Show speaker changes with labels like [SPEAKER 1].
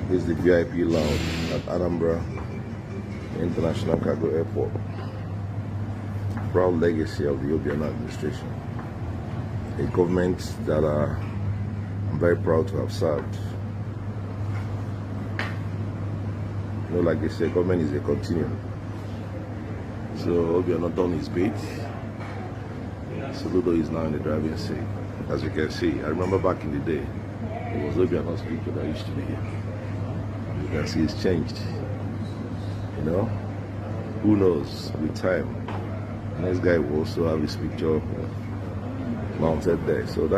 [SPEAKER 1] This is the VIP lounge at Anambra International Cargo Airport. Proud legacy of the Obiano administration. A government that I'm very proud to have served. You know, like they say, government is a continuum. So Obiano done his bit. Soludo is now in the driving seat. As you can see, I remember back in the day, it was Obiano's people that used to be here. You can see it's changed. You know, who knows with time. The next guy will also have his picture mounted there. So that's